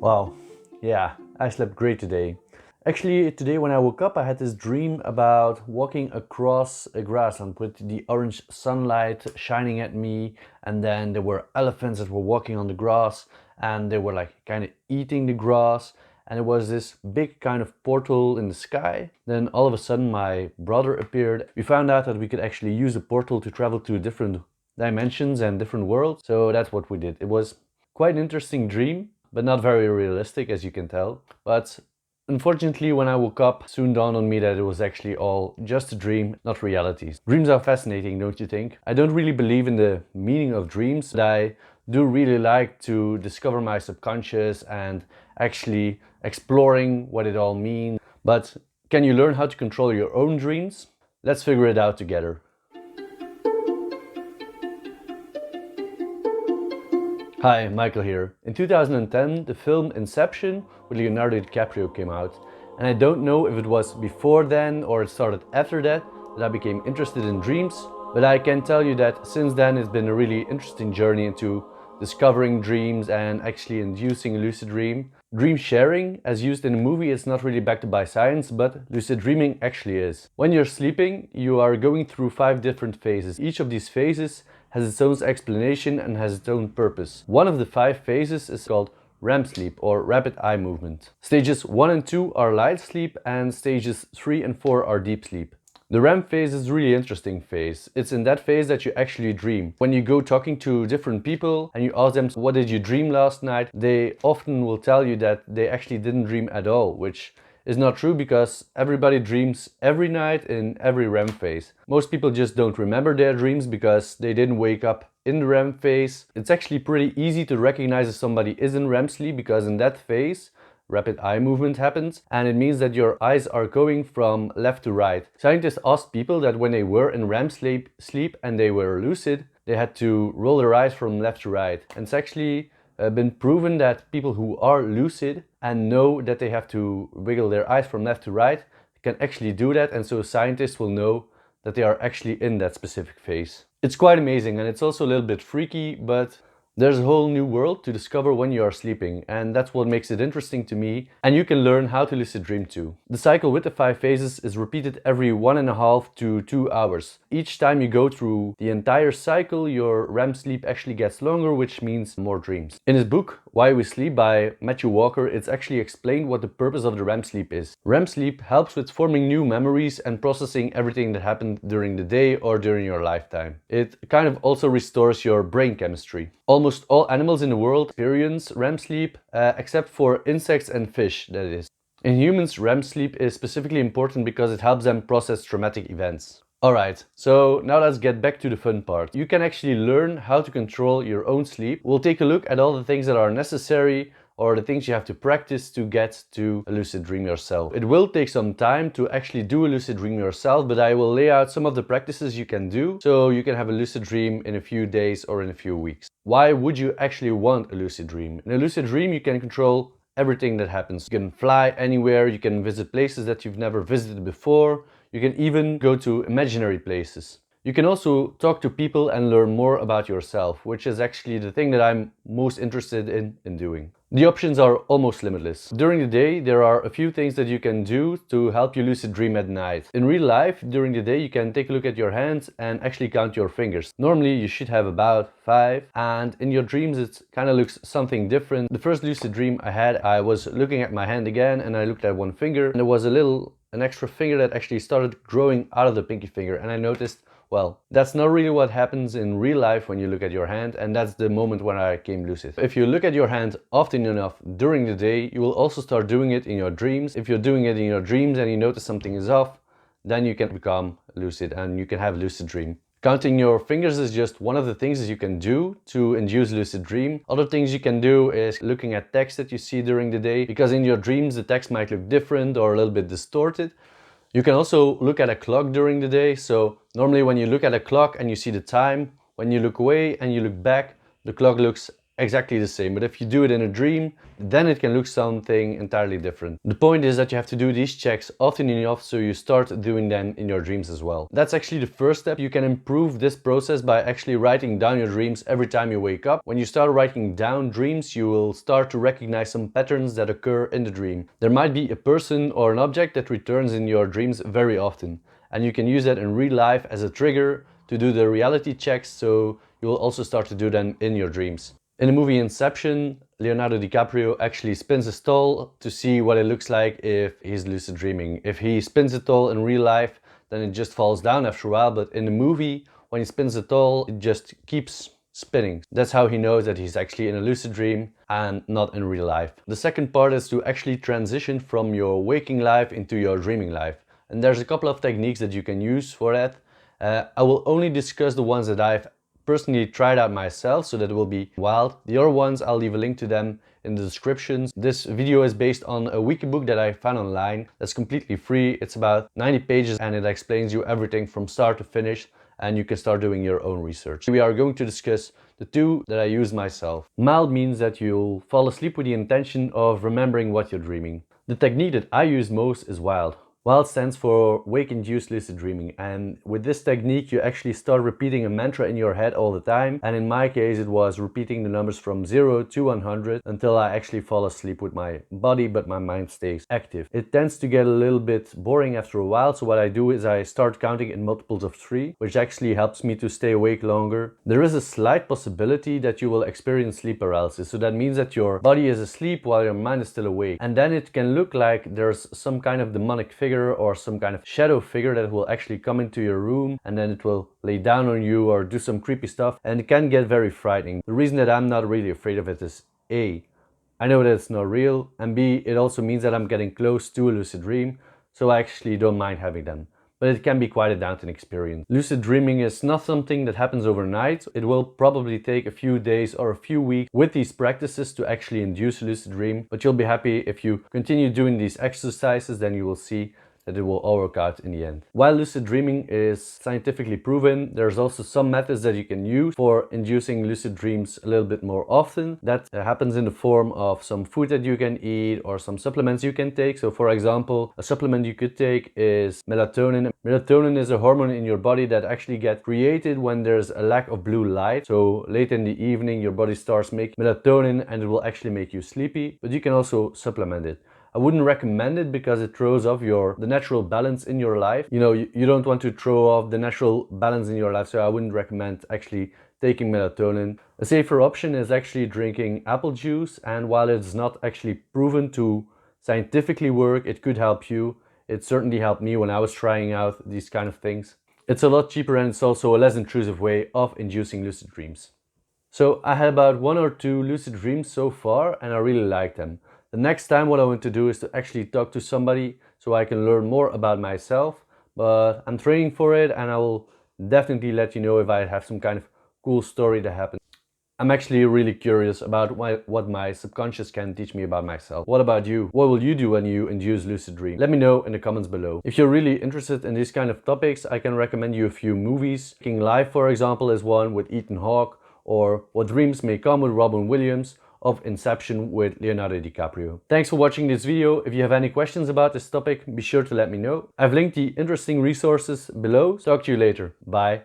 Wow, yeah, I slept great today. Actually, today when I woke up, I had this dream about walking across a grassland with the orange sunlight shining at me, and then there were elephants that were walking on the grass, and they were like kind of eating the grass, and it was this big kind of portal in the sky. Then all of a sudden, my brother appeared. We found out that we could actually use a portal to travel to different dimensions and different worlds, so that's what we did. It was quite an interesting dream, but not very realistic, as you can tell. But unfortunately, when I woke up, soon dawned on me that it was actually all just a dream, not reality. Dreams are fascinating, don't you think? I don't really believe in the meaning of dreams, but I do really like to discover my subconscious and actually exploring what it all means. But can you learn how to control your own dreams? Let's figure it out together. Hi, Michael here. In 2010, the film Inception with Leonardo DiCaprio came out, and I don't know if it was before then or it started after that I became interested in dreams, but I can tell you that since then it's been a really interesting journey into discovering dreams and actually inducing a lucid dream. Dream sharing, as used in a movie, is not really backed by science, but lucid dreaming actually is. When you're sleeping, you are going through 5 different phases. Each of these phases has its own explanation and has its own purpose. One of the 5 phases is called REM-sleep or rapid eye movement. Stages 1 and 2 are light sleep and stages 3 and 4 are deep sleep. The REM phase is a really interesting phase. It's in that phase that you actually dream. When you go talking to different people and you ask them, what did you dream last night? They often will tell you that they actually didn't dream at all, which is not true because everybody dreams every night in every REM phase. Most people just don't remember their dreams because they didn't wake up in the REM phase. It's actually pretty easy to recognize if somebody is in REM sleep because in that phase, rapid eye movement happens, and it means that your eyes are going from left to right. Scientists asked people that when they were in REM sleep and they were lucid, they had to roll their eyes from left to right. And it's actually been proven that people who are lucid and know that they have to wiggle their eyes from left to right can actually do that, and so scientists will know that they are actually in that specific phase. It's quite amazing, and it's also a little bit freaky, but there's a whole new world to discover when you are sleeping, and that's what makes it interesting to me, and you can learn how to lucid dream too. The cycle with the 5 phases is repeated every 1.5 to 2 hours. Each time you go through the entire cycle, your REM sleep actually gets longer, which means more dreams. In his book, Why We Sleep by Matthew Walker, it's actually explained what the purpose of the REM sleep is. REM sleep helps with forming new memories and processing everything that happened during the day or during your lifetime. It kind of also restores your brain chemistry. Almost all animals in the world experience REM sleep, except for insects and fish, that is. In humans, REM sleep is specifically important because it helps them process traumatic events. Alright, so now let's get back to the fun part. You can actually learn how to control your own sleep. We'll take a look at all the things that are necessary or the things you have to practice to get to a lucid dream yourself. It will take some time to actually do a lucid dream yourself, but I will lay out some of the practices you can do so you can have a lucid dream in a few days or in a few weeks. Why would you actually want a lucid dream? In a lucid dream, you can control everything that happens. You can fly anywhere, you can visit places that you've never visited before, you can even go to imaginary places. You can also talk to people and learn more about yourself, which is actually the thing that I'm most interested in doing. The options are almost limitless. During the day, there are a few things that you can do to help you lucid dream at night. In real life, during the day, you can take a look at your hands and actually count your fingers. Normally, you should have about 5, and in your dreams, it kind of looks something different. The first lucid dream I had, I was looking at my hand again, and I looked at one finger, and there was an extra finger that actually started growing out of the pinky finger, and I noticed, well, that's not really what happens in real life when you look at your hand, and that's the moment when I came lucid. If you look at your hand often enough during the day, you will also start doing it in your dreams. If you're doing it in your dreams and you notice something is off, then you can become lucid and you can have a lucid dream. Counting your fingers is just one of the things that you can do to induce lucid dream. Other things you can do is looking at text that you see during the day, because in your dreams the text might look different or a little bit distorted. You can also look at a clock during the day. So normally when you look at a clock and you see the time, when you look away and you look back, the clock looks exactly the same, but if you do it in a dream, then it can look something entirely different. The point is that you have to do these checks often enough so you start doing them in your dreams as well. That's actually the first step. You can improve this process by actually writing down your dreams every time you wake up. When you start writing down dreams, you will start to recognize some patterns that occur in the dream. There might be a person or an object that returns in your dreams very often, and you can use that in real life as a trigger to do the reality checks, so you will also start to do them in your dreams. In the movie Inception, Leonardo DiCaprio actually spins his doll to see what it looks like if he's lucid dreaming. If he spins the doll in real life, then it just falls down after a while, but in the movie, when he spins the doll, it just keeps spinning. That's how he knows that he's actually in a lucid dream and not in real life. The second part is to actually transition from your waking life into your dreaming life. And there's a couple of techniques that you can use for that. I will only discuss the ones that I've personally tried out myself, so that it will be wild. The other ones, I'll leave a link to them in the descriptions. This video is based on a wiki book that I found online that's completely free. It's about 90 pages and it explains you everything from start to finish, and you can start doing your own research. We are going to discuss the two that I use myself. Mild means that you'll fall asleep with the intention of remembering what you're dreaming. The technique that I use most is wild. WILD stands for wake-induced lucid dreaming, and with this technique you actually start repeating a mantra in your head all the time, and in my case it was repeating the numbers from 0 to 100 until I actually fall asleep with my body but my mind stays active. It tends to get a little bit boring after a while, so what I do is I start counting in multiples of 3, which actually helps me to stay awake longer. There is a slight possibility that you will experience sleep paralysis, so that means that your body is asleep while your mind is still awake, and then it can look like there's some kind of demonic figure or some kind of shadow figure that will actually come into your room, and then it will lay down on you or do some creepy stuff, and it can get very frightening. The reason that I'm not really afraid of it is A, I know that it's not real, and B, it also means that I'm getting close to a lucid dream, so I actually don't mind having them. But it can be quite a daunting experience. Lucid dreaming is not something that happens overnight. It will probably take a few days or a few weeks with these practices to actually induce a lucid dream, but you'll be happy if you continue doing these exercises, then you will see that it will all work out in the end. While lucid dreaming is scientifically proven, there's also some methods that you can use for inducing lucid dreams a little bit more often. That happens in the form of some food that you can eat or some supplements you can take. So for example, a supplement you could take is melatonin. Melatonin is a hormone in your body that actually gets created when there's a lack of blue light. So late in the evening your body starts making melatonin and it will actually make you sleepy, but you can also supplement it. I wouldn't recommend it because it throws off the natural balance in your life. You know, you don't want to throw off the natural balance in your life, so I wouldn't recommend actually taking melatonin. A safer option is actually drinking apple juice, and while it's not actually proven to scientifically work, it could help you. It certainly helped me when I was trying out these kind of things. It's a lot cheaper and it's also a less intrusive way of inducing lucid dreams. So I had about 1 or 2 lucid dreams so far and I really liked them. The next time what I want to do is to actually talk to somebody so I can learn more about myself, but I'm training for it and I will definitely let you know if I have some kind of cool story that happened. I'm actually really curious about what my subconscious can teach me about myself. What about you? What will you do when you induce lucid dream? Let me know in the comments below. If you're really interested in these kind of topics, I can recommend you a few movies. King Life, for example, is one with Ethan Hawke, or What Dreams May Come with Robin Williams, of Inception with Leonardo DiCaprio. Thanks for watching this video. If you have any questions about this topic, be sure to let me know. I've linked the interesting resources below. Talk to you later. Bye.